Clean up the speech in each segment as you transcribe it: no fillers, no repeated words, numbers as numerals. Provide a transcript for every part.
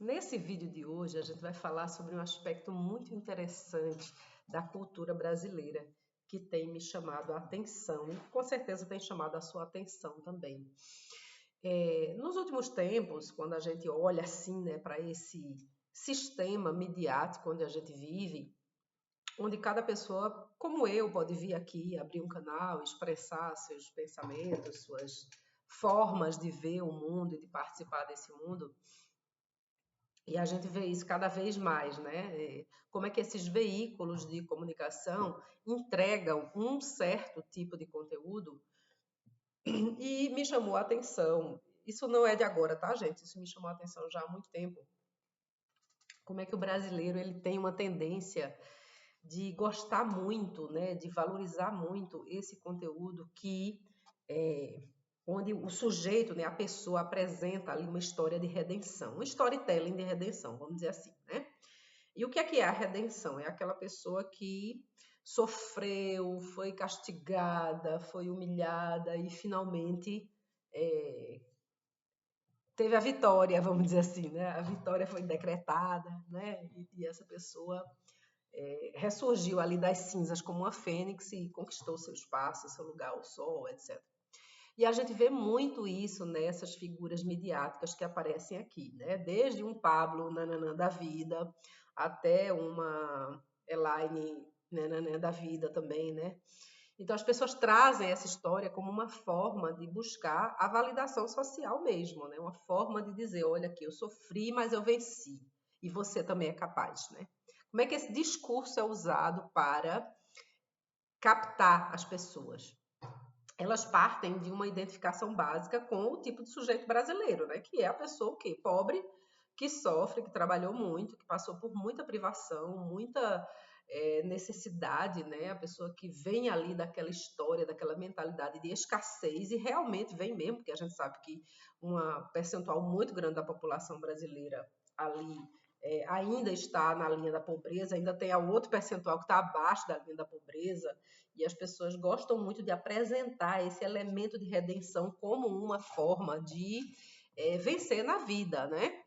Nesse vídeo de hoje, a gente vai falar sobre um aspecto muito interessante da cultura brasileira que tem me chamado a atenção e com certeza tem chamado a sua atenção também. Nos últimos tempos, quando a gente olha assim, né, para esse sistema midiático onde a gente vive, onde cada pessoa, como eu, pode vir aqui, abrir um canal, expressar seus pensamentos, suas formas de ver o mundo e de participar desse mundo, e a gente vê isso cada vez mais, né? Como é que esses veículos de comunicação entregam um certo tipo de conteúdo e me chamou a atenção. Isso não é de agora, tá, gente? Isso me chamou a atenção já há muito tempo. Como é que o brasileiro ele tem uma tendência de gostar muito, né, de valorizar muito esse conteúdo que é, onde o sujeito, né, a pessoa apresenta ali uma história de redenção, um storytelling de redenção, vamos dizer assim, né? E o que é a redenção? É aquela pessoa que sofreu, foi castigada, foi humilhada e finalmente é, teve a vitória, vamos dizer assim, né? A vitória foi decretada, né? E essa pessoa ressurgiu ali das cinzas como uma fênix e conquistou seu espaço, seu lugar ao sol, etc. E a gente vê muito isso nessas figuras midiáticas que aparecem aqui, né? Desde um Pablo Nananã da vida até uma Elaine Nananã da vida também, né? Então as pessoas trazem essa história como uma forma de buscar a validação social mesmo, né? Uma forma de dizer, olha aqui, eu sofri, mas eu venci. E você também é capaz, né? Como é que esse discurso é usado para captar as pessoas? Elas partem de uma identificação básica com o tipo de sujeito brasileiro, né? Que é a pessoa o quê? Pobre, que sofre, que trabalhou muito, que passou por muita privação, muita necessidade, né? A pessoa que vem ali daquela história, daquela mentalidade de escassez e realmente vem mesmo, porque a gente sabe que uma percentual muito grande da população brasileira ali ainda está na linha da pobreza, ainda tem a outro percentual que está abaixo da linha da pobreza, e as pessoas gostam muito de apresentar esse elemento de redenção como uma forma de vencer na vida, né?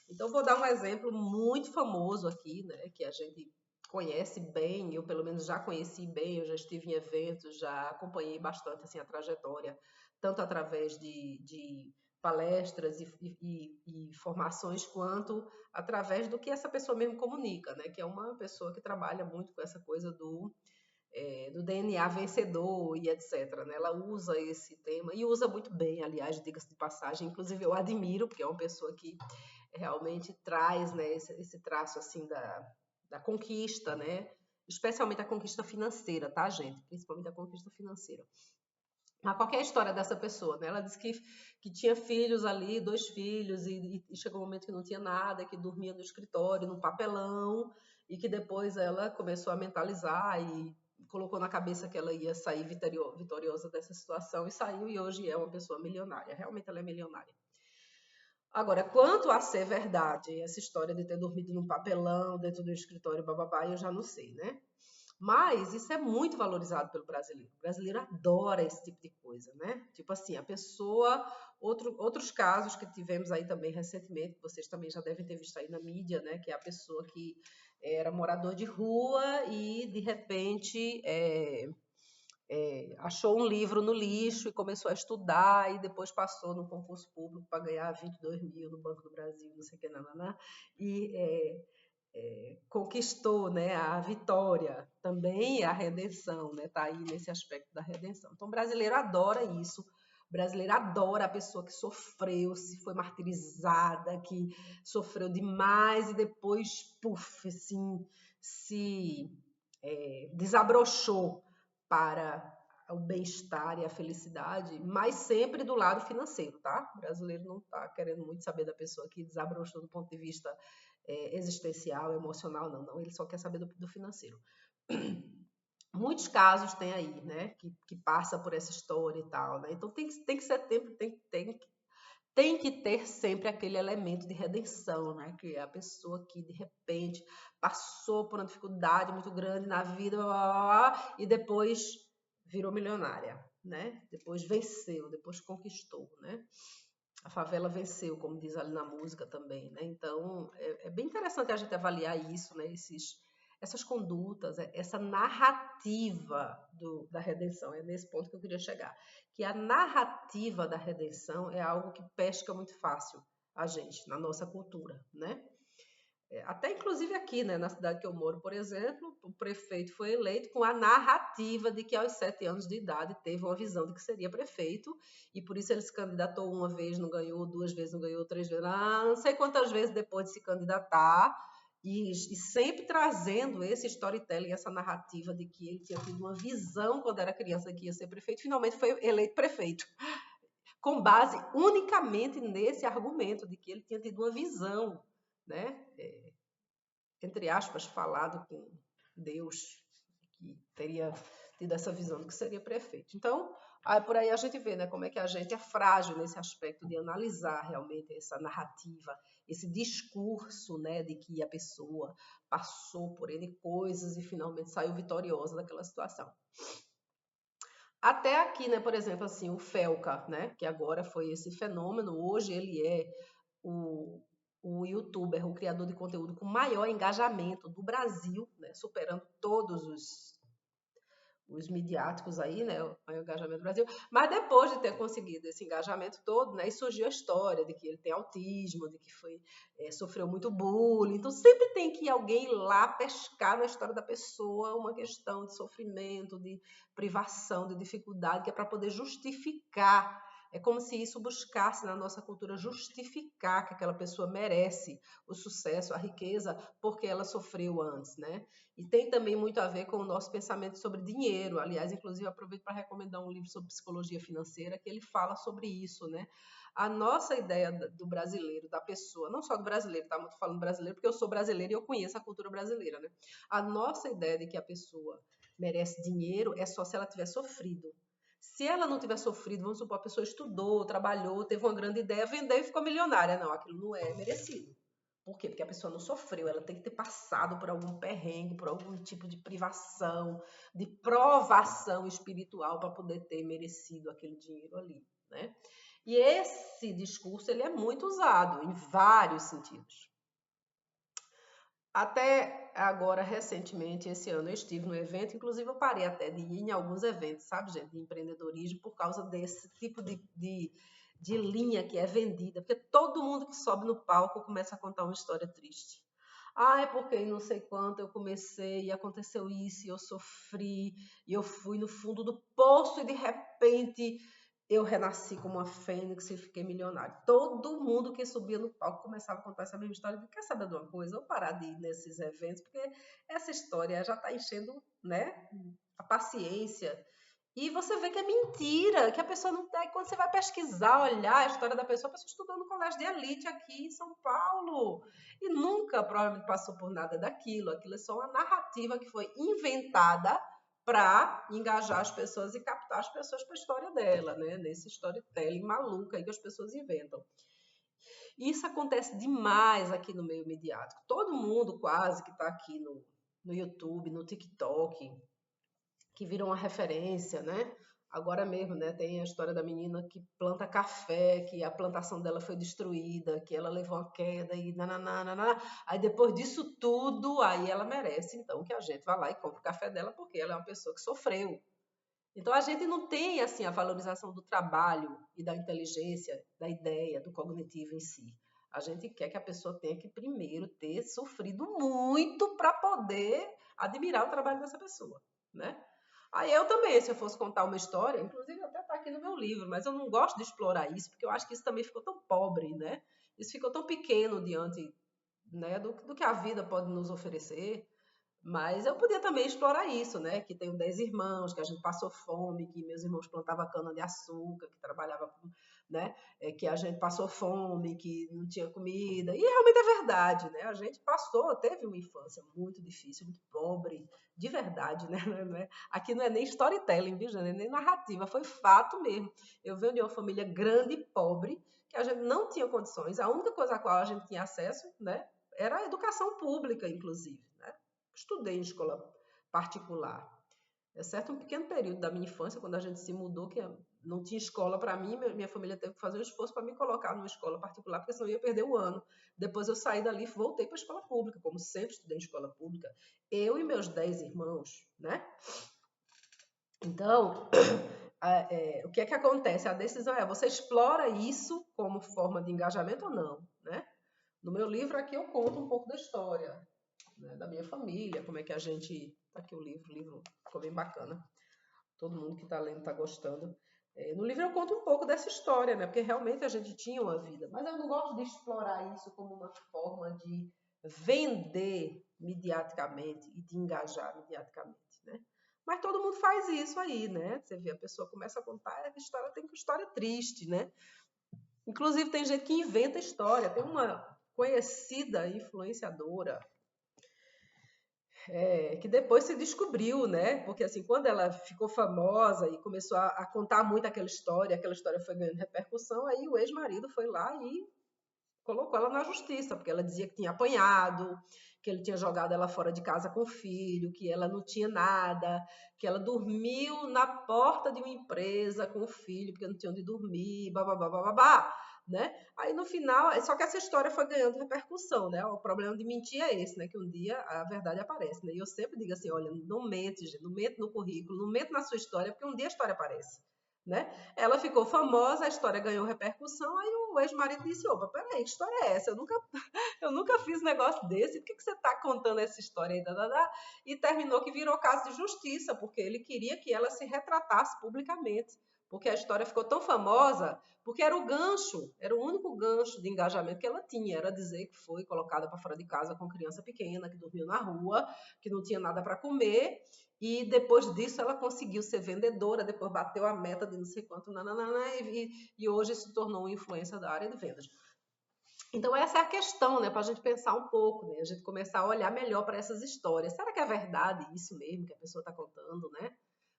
Então, vou dar um exemplo muito famoso aqui, né? Que a gente conhece bem, eu pelo menos já conheci bem, eu já estive em eventos, já acompanhei bastante assim, a trajetória, tanto através de palestras e formações, quanto através do que essa pessoa mesmo comunica, né? Que é uma pessoa que trabalha muito com essa coisa do DNA vencedor e etc. Né? Ela usa esse tema e usa muito bem, aliás, diga-se de passagem. Inclusive, eu admiro, porque é uma pessoa que realmente traz, né, esse traço assim da conquista, né? Especialmente a conquista financeira, tá, gente? Principalmente a conquista financeira. Mas qual é a história dessa pessoa? Né? Ela disse que tinha filhos ali, 2 filhos, e chegou um momento que não tinha nada, que dormia no escritório, num papelão, e que depois ela começou a mentalizar e colocou na cabeça que ela ia sair vitoriosa dessa situação e saiu, e hoje é uma pessoa milionária. Realmente ela é milionária. Agora, quanto a ser verdade, essa história de ter dormido num papelão dentro do escritório, bababá, eu já não sei, né? Mas isso é muito valorizado pelo brasileiro. O brasileiro adora esse tipo de coisa, né? Tipo assim, a pessoa. Outros casos que tivemos aí também recentemente, que vocês também já devem ter visto aí na mídia, né? Que é a pessoa que era morador de rua e, de repente, achou um livro no lixo e começou a estudar e depois passou no concurso público para ganhar 22 mil no Banco do Brasil, não sei o que, nananá, e conquistou, né, a vitória, também a redenção, né, tá aí nesse aspecto da redenção. Então o brasileiro adora isso. O brasileiro adora a pessoa que sofreu, se foi martirizada, que sofreu demais e depois, puf, assim, se desabrochou para o bem-estar e a felicidade, mas sempre do lado financeiro, tá? O brasileiro não está querendo muito saber da pessoa que desabrochou do ponto de vista existencial, emocional, não, não. Ele só quer saber do financeiro. Muitos casos tem aí, né? Que passa por essa história e tal, né? Então tem que ser tempo, tem que ter sempre aquele elemento de redenção, né? Que é a pessoa que de repente passou por uma dificuldade muito grande na vida, blá, blá, blá, e depois virou milionária, né? Depois venceu, depois conquistou, né? A favela venceu, como diz ali na música também, né? Então, é bem interessante a gente avaliar isso, né? Essas condutas, essa narrativa da redenção. É nesse ponto que eu queria chegar. Que a narrativa da redenção é algo que pesca muito fácil a gente, na nossa cultura, né? Até inclusive aqui, né, na cidade que eu moro, por exemplo, o prefeito foi eleito com a narrativa de que aos 7 anos de idade teve uma visão de que seria prefeito, e por isso ele se candidatou uma vez, não ganhou, 2 vezes não ganhou, 3 vezes, não sei quantas vezes depois de se candidatar, e sempre trazendo esse storytelling, essa narrativa de que ele tinha tido uma visão quando era criança que ia ser prefeito, finalmente foi eleito prefeito, com base unicamente nesse argumento de que ele tinha tido uma visão, né? Entre aspas, falado com Deus, que teria tido essa visão do que seria prefeito. Então, por aí a gente vê, né, como é que a gente é frágil nesse aspecto de analisar realmente essa narrativa, esse discurso, né, de que a pessoa passou por N coisas e finalmente saiu vitoriosa daquela situação. Até aqui, né, por exemplo, assim, o Felca, né, que agora foi esse fenômeno, hoje ele é o, o youtuber, o criador de conteúdo com maior engajamento do Brasil, né, superando todos os midiáticos aí, né, o maior engajamento do Brasil, mas depois de ter conseguido esse engajamento todo, né, surgiu a história de que ele tem autismo, de que sofreu muito bullying, então sempre tem que alguém ir lá pescar na história da pessoa uma questão de sofrimento, de privação, de dificuldade, que é para poder justificar. É como se isso buscasse na nossa cultura justificar que aquela pessoa merece o sucesso, a riqueza, porque ela sofreu antes, né? E tem também muito a ver com o nosso pensamento sobre dinheiro. Aliás, inclusive, aproveito para recomendar um livro sobre psicologia financeira que ele fala sobre isso, né? A nossa ideia do brasileiro, da pessoa, não só do brasileiro, tá? Eu tô falando brasileiro porque eu sou brasileira e eu conheço a cultura brasileira, né? A nossa ideia de que a pessoa merece dinheiro é só se ela tiver sofrido. Se ela não tiver sofrido, vamos supor, a pessoa estudou, trabalhou, teve uma grande ideia, vendeu e ficou milionária. Não, aquilo não é merecido. Por quê? Porque a pessoa não sofreu, ela tem que ter passado por algum perrengue, por algum tipo de privação, de provação espiritual para poder ter merecido aquele dinheiro ali, né? E esse discurso ele é muito usado em vários sentidos. Até agora, recentemente, esse ano, eu estive no evento, inclusive eu parei até de ir em alguns eventos, sabe, gente, de empreendedorismo, por causa desse tipo de linha que é vendida, porque todo mundo que sobe no palco começa a contar uma história triste. Ah, é porque não sei quanto eu comecei e aconteceu isso, e eu sofri, e eu fui no fundo do poço e de repente eu renasci como uma fênix e fiquei milionário. Todo mundo que subia no palco começava a contar essa mesma história. Eu quer saber de uma coisa? Eu vou parar de ir nesses eventos, porque essa história já está enchendo, né, a paciência. E você vê que é mentira, que a pessoa não tem. Quando você vai pesquisar, olhar a história da pessoa, a pessoa estudou no colégio de elite aqui em São Paulo. E nunca provavelmente passou por nada daquilo. Aquilo é só uma narrativa que foi inventada para engajar as pessoas e captar as pessoas para a história dela, né? Nesse storytelling maluco aí que as pessoas inventam. Isso acontece demais aqui no meio midiático. Todo mundo quase que está aqui no YouTube, no TikTok, que viram uma referência, né? Agora mesmo, né? Tem a história da menina que planta café, que a plantação dela foi destruída, que ela levou uma queda e nananana. Aí depois disso tudo, aí ela merece, então, que a gente vá lá e compre o café dela, porque ela é uma pessoa que sofreu. Então a gente não tem assim a valorização do trabalho e da inteligência, da ideia, do cognitivo em si. A gente quer que a pessoa tenha que primeiro ter sofrido muito para poder admirar o trabalho dessa pessoa, né? Aí eu também, se eu fosse contar uma história, inclusive até está aqui no meu livro, mas eu não gosto de explorar isso, porque eu acho que isso também ficou tão pobre, né? Isso ficou tão pequeno diante, né, do que a vida pode nos oferecer. Mas eu podia também explorar isso, né? Que tenho 10 irmãos, que a gente passou fome, que meus irmãos plantavam cana-de-açúcar, que trabalhava, né? Que a gente passou fome, que não tinha comida. E realmente é verdade, né? A gente passou, teve uma infância muito difícil, muito pobre, de verdade, né? Aqui não é nem storytelling, viu, gente? Nem narrativa, foi fato mesmo. Eu venho de uma família grande e pobre, que a gente não tinha condições. A única coisa a qual a gente tinha acesso, né? Era a educação pública, inclusive, né? Estudei em escola particular. exceto um pequeno período da minha infância, quando a gente se mudou, que não tinha escola para mim, minha família teve que fazer um esforço para me colocar numa escola particular, porque senão eu ia perder o ano. Depois eu saí dali e voltei para a escola pública, como sempre estudei em escola pública, eu e meus 10 irmãos, né? Então, o que é que acontece? A decisão é, você explora isso como forma de engajamento ou não, né? No meu livro aqui eu conto um pouco da história, né, da minha família, como é que a gente... Tá aqui o livro ficou bem bacana. Todo mundo que está lendo está gostando. No livro eu conto um pouco dessa história, né? Porque realmente a gente tinha uma vida. Mas eu não gosto de explorar isso como uma forma de vender mediaticamente e de engajar mediaticamente, né? Mas todo mundo faz isso aí, né? Você vê, a pessoa começa a contar, a história tem história triste, né? Inclusive tem gente que inventa história. Tem uma conhecida influenciadora que depois se descobriu, né? Porque assim, quando ela ficou famosa e começou a contar muito aquela história foi ganhando repercussão, aí o ex-marido foi lá e colocou ela na justiça, porque ela dizia que tinha apanhado, que ele tinha jogado ela fora de casa com o filho, que ela não tinha nada, que ela dormiu na porta de uma empresa com o filho, porque não tinha onde dormir, babá, babá, né? Aí no final, só que essa história foi ganhando repercussão, né? O problema de mentir é esse, né? Que um dia a verdade aparece, né? E eu sempre digo assim, olha, não mente, gente, não mente no currículo, não mente na sua história, porque um dia a história aparece. Né? Ela ficou famosa, a história ganhou repercussão, aí o ex-marido disse, opa, peraí, que história é essa? Eu nunca fiz negócio desse, por que você está contando essa história aí? E terminou que virou caso de justiça, porque ele queria que ela se retratasse publicamente, porque a história ficou tão famosa, porque era o gancho, era o único gancho de engajamento que ela tinha, era dizer que foi colocada para fora de casa com criança pequena, que dormiu na rua, que não tinha nada para comer, e depois disso ela conseguiu ser vendedora, depois bateu a meta de não sei quanto, e hoje se tornou uma influência da área de vendas. Então essa é a questão, né, para a gente pensar um pouco, né, a gente começar a olhar melhor para essas histórias. Será que é verdade isso mesmo que a pessoa está contando, né?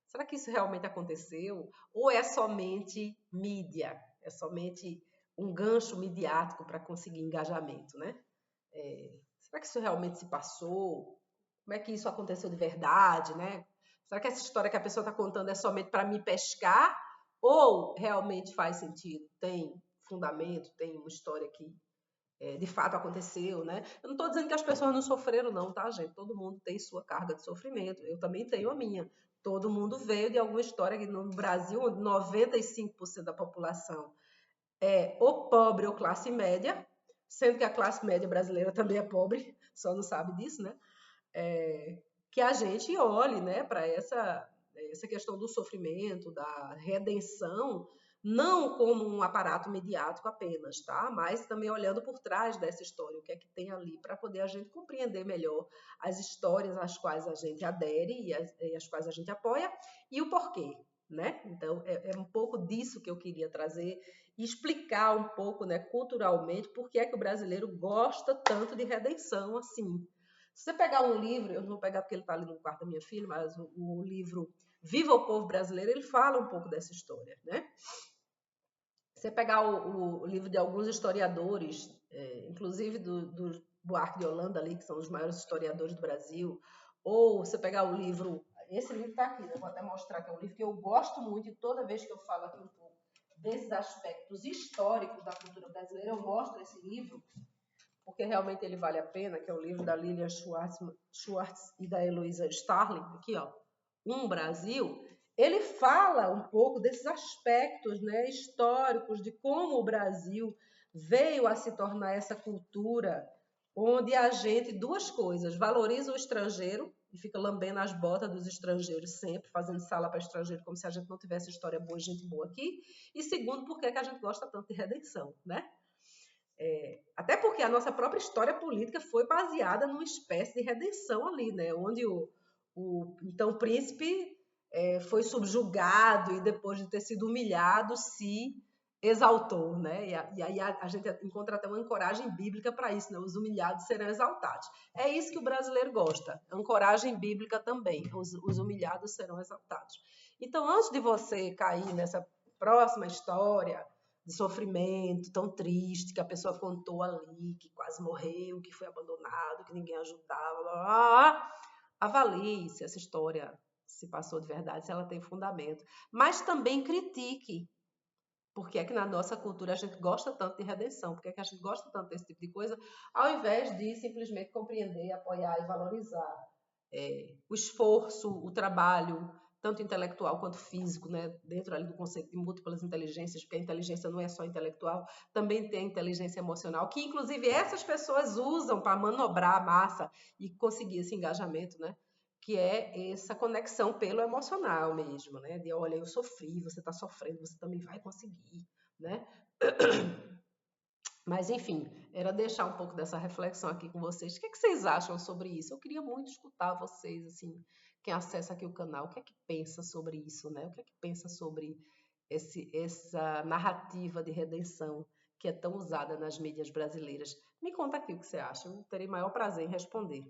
Será que isso realmente aconteceu? Ou é somente mídia? É somente um gancho midiático para conseguir engajamento, né? Será que isso realmente se passou? Como é que isso aconteceu de verdade, né? Será que essa história que a pessoa está contando é somente para me pescar? Ou realmente faz sentido? Tem fundamento? Tem uma história que de fato aconteceu, né? Eu não estou dizendo que as pessoas não sofreram, não, tá, gente? Todo mundo tem sua carga de sofrimento. Eu também tenho a minha. Todo mundo veio de alguma história que no Brasil, 95% da população é ou pobre ou classe média, sendo que a classe média brasileira também é pobre, só não sabe disso, né? Que a gente olhe, né, para essa questão do sofrimento, da redenção, não como um aparato mediático apenas, tá? Mas também olhando por trás dessa história, o que é que tem ali, para poder a gente compreender melhor as histórias às quais a gente adere e as quais a gente apoia e o porquê, né? Então, é um pouco disso que eu queria trazer e explicar um pouco, né, culturalmente, por que é que o brasileiro gosta tanto de redenção assim. Se você pegar um livro, eu não vou pegar porque ele está ali no quarto da minha filha, mas o livro Viva o Povo Brasileiro, ele fala um pouco dessa história, né? Se você pegar o livro de alguns historiadores, inclusive do Buarque de Holanda ali, que são os maiores historiadores do Brasil, ou você pegar o livro, esse livro está aqui, eu vou até mostrar que é um livro que eu gosto muito e toda vez que eu falo aqui um pouco desses aspectos históricos da cultura brasileira, eu mostro esse livro, porque realmente ele vale a pena, que é o livro da Lilian Schwartz e da Heloísa Starling, aqui, ó, Um Brasil. Ele fala um pouco desses aspectos, né, históricos de como o Brasil veio a se tornar essa cultura onde a gente, duas coisas, valoriza o estrangeiro e fica lambendo as botas dos estrangeiros sempre, fazendo sala para estrangeiro como se a gente não tivesse história boa e gente boa aqui, e segundo, porque é que a gente gosta tanto de redenção, né? Até porque a nossa própria história política foi baseada numa espécie de redenção ali, né? Onde então príncipe foi subjugado e depois de ter sido humilhado se exaltou, né? E aí a gente encontra até uma ancoragem bíblica para isso, né? Os humilhados serão exaltados. É isso que o brasileiro gosta, ancoragem bíblica também. Os humilhados serão exaltados. Então, antes de você cair nessa próxima história de sofrimento tão triste que a pessoa contou ali, que quase morreu, que foi abandonado, que ninguém ajudava, blá, blá, blá, avalie se essa história se passou de verdade, se ela tem fundamento. Mas também critique. Por que é que na nossa cultura a gente gosta tanto de redenção? Por que é que a gente gosta tanto desse tipo de coisa, ao invés de simplesmente compreender, apoiar e valorizar o esforço, o trabalho, tanto intelectual quanto físico, né? Dentro ali do conceito de múltiplas inteligências, porque a inteligência não é só intelectual, também tem a inteligência emocional, que inclusive essas pessoas usam para manobrar a massa e conseguir esse engajamento, né? Que é essa conexão pelo emocional mesmo, né? De olha, eu sofri, você está sofrendo, você também vai conseguir, né? Mas, enfim, era deixar um pouco dessa reflexão aqui com vocês. O que é que vocês acham sobre isso? Eu queria muito escutar vocês, assim, quem acessa aqui o canal, o que é que pensa sobre isso, né? O que é que pensa sobre essa narrativa de redenção que é tão usada nas mídias brasileiras? Me conta aqui o que você acha. Eu terei maior prazer em responder.